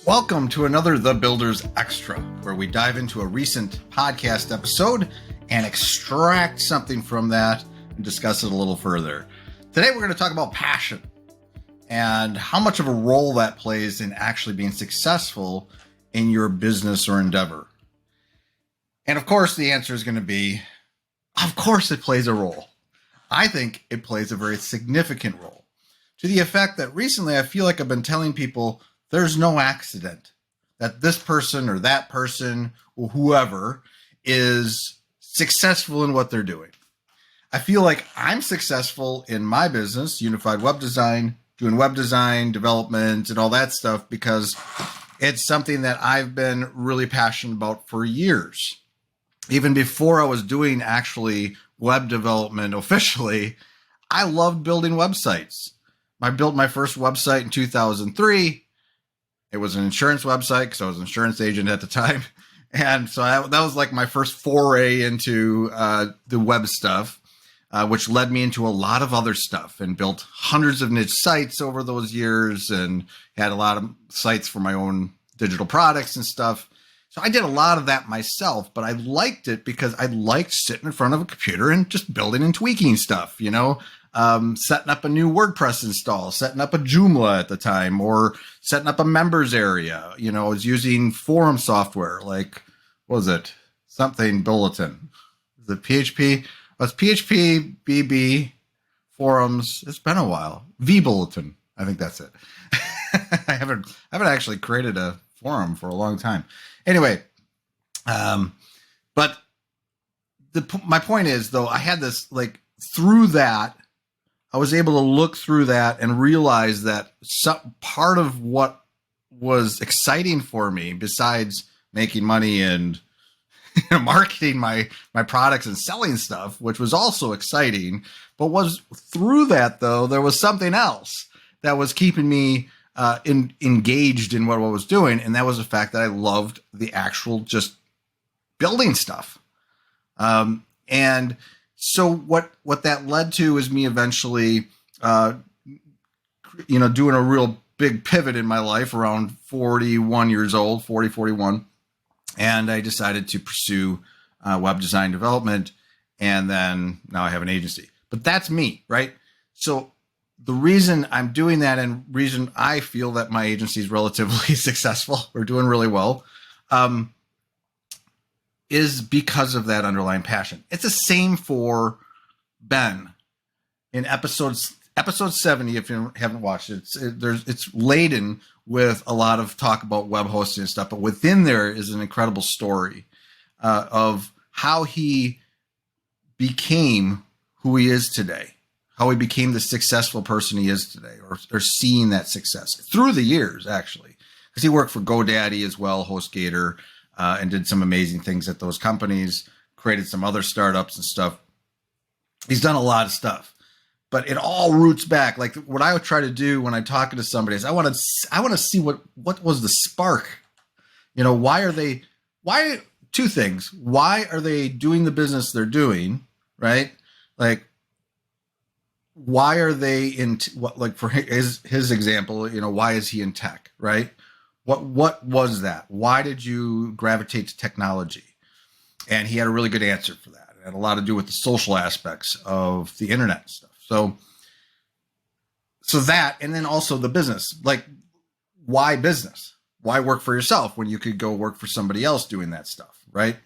Welcome to another The Builders Extra, where we dive into a recent podcast episode and extract something from that and discuss it a little further. Today we're going to talk about passion and how much of a role that plays in actually being successful in your business or endeavor. And of course, the answer is going to be, of course it plays a role. I think it plays a very significant role, to the effect that recently I feel like I've been telling people there's no accident that this person or that person or whoever is successful in what they're doing. I feel like I'm successful in my business, Unified Web Design, doing web design, development, and all that stuff because it's something that I've been really passionate about for years. Even before I was doing actually web development officially, I loved building websites. I built my first website in 2003. It was an insurance website because I was an insurance agent at the time. And so that was like my first foray into the web stuff, which led me into a lot of other stuff and built hundreds of niche sites over those years and had a lot of sites for my own digital products and stuff. So I did a lot of that myself, but I liked it because I liked sitting in front of a computer and just building and tweaking stuff, setting up a new WordPress install, setting up a Joomla at the time, or setting up a members area. I was using forum software like, what was it? Something Bulletin. Is it PHP? Oh, it's PHP, BB, forums. It's been a while. vBulletin. I think that's it. I haven't actually created a forum for a long time. Anyway, but my point is, though, I had this, through that, I was able to look through that and realize that part of what was exciting for me, besides making money and marketing my products and selling stuff, which was also exciting, but was through that, though, there was something else that was keeping me engaged in what I was doing. And that was the fact that I loved the actual just building stuff. And so what that led to is me eventually, doing a real big pivot in my life around 41 years old, 41. And I decided to pursue web design development. And then now I have an agency, but that's me, right? So the reason I'm doing that and reason I feel that my agency is relatively successful, we're doing really well, is because of that underlying passion. It's the same for Ben in episode 70. If you haven't watched it, it's laden with a lot of talk about web hosting and stuff, but within there is an incredible story of how he became who he is today, how he became the successful person he is today, or seeing that success through the years, actually, because he worked for GoDaddy as well, HostGator, and did some amazing things at those companies, created some other startups and stuff. He's done a lot of stuff, but it all roots back. Like what I would try to do when I'm talking to somebody is I want to see what was the spark. Why two things. Why are they doing the business they're doing? Right. Like, why are they for his example, why is he in tech? Right. What was that? Why did you gravitate to technology? And he had a really good answer for that. It had a lot to do with the social aspects of the internet and stuff. So that, and then also the business, why business? Why work for yourself when you could go work for somebody else doing that stuff, right?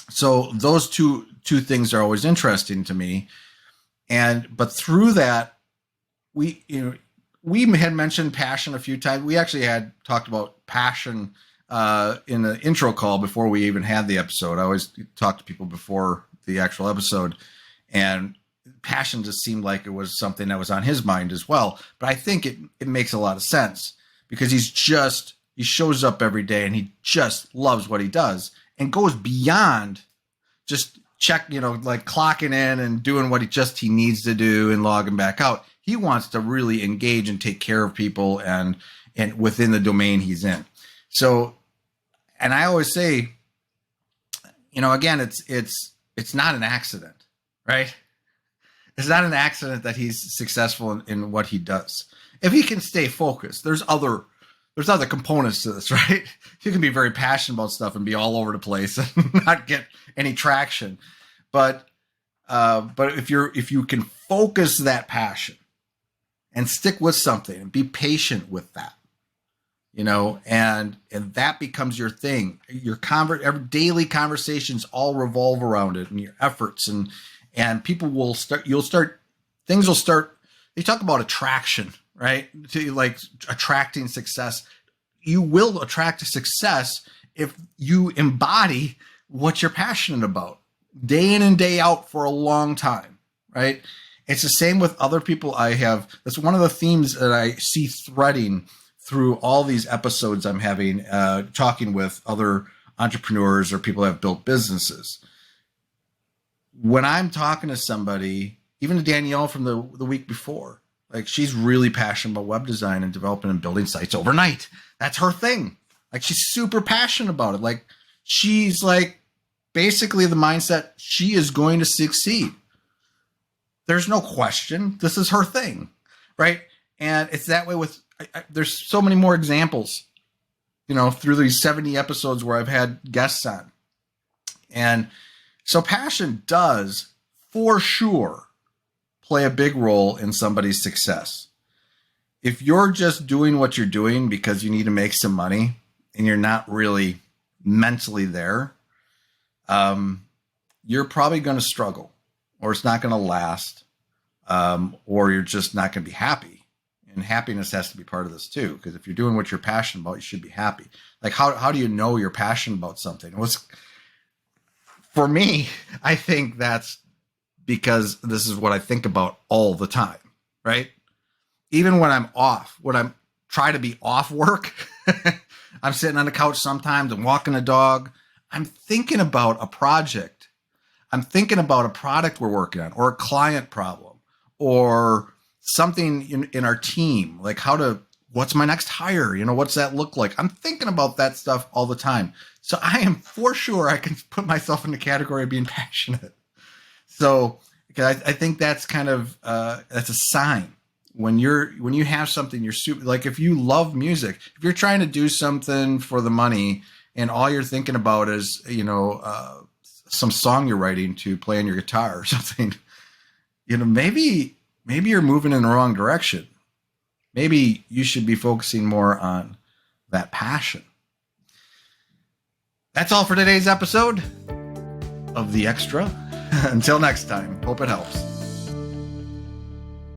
So those two things are always interesting to me. But through that, we had mentioned passion a few times. We actually had talked about passion in the intro call before we even had the episode. I always talk to people before the actual episode, and passion just seemed like it was something that was on his mind as well. But I think it makes a lot of sense because he shows up every day and he just loves what he does and goes beyond just clocking in and doing what he needs to do and logging back out. He wants to really engage and take care of people and within the domain he's in. So, and I always say, again, it's not an accident, right? It's not an accident that he's successful in what he does. If he can stay focused, there's other there's other components to this, right? You can be very passionate about stuff and be all over the place and not get any traction. But if you can focus that passion and stick with something and be patient with that, and that becomes your thing. Your daily conversations all revolve around it, and your efforts and people will start. Things will start. They talk about attraction, right? To like attracting success. You will attract success if you embody what you're passionate about day in and day out for a long time, right? It's the same with other people I have. That's one of the themes that I see threading through all these episodes I'm having, talking with other entrepreneurs or people that have built businesses. When I'm talking to somebody, even to Danielle from the week before, like she's really passionate about web design and developing and building sites overnight. That's her thing. Like she's super passionate about it. Like she's like basically the mindset she is going to succeed. There's no question. This is her thing, right? And it's that way with, there's so many more examples, through these 70 episodes where I've had guests on. And so passion does, for sure, play a big role in somebody's success. If you're just doing what you're doing because you need to make some money and you're not really mentally there, you're probably going to struggle, or it's not going to last, or you're just not going to be happy. And happiness has to be part of this too, because if you're doing what you're passionate about, you should be happy. Like how do you know you're passionate about something? For me, I think that's because this is what I think about all the time, right? Even when I'm off, when I'm trying to be off work, I'm sitting on the couch sometimes and walking the dog. I'm thinking about a project. I'm thinking about a product we're working on, or a client problem, or something in our team, like what's my next hire? What's that look like? I'm thinking about that stuff all the time. So I am for sure I can put myself in the category of being passionate. So because I think that's kind of, that's a sign when you have something you're super, like if you love music, if you're trying to do something for the money and all you're thinking about is, some song you're writing to play on your guitar or something, maybe you're moving in the wrong direction. Maybe you should be focusing more on that passion. That's all for today's episode of The Extra. Until next time, hope it helps.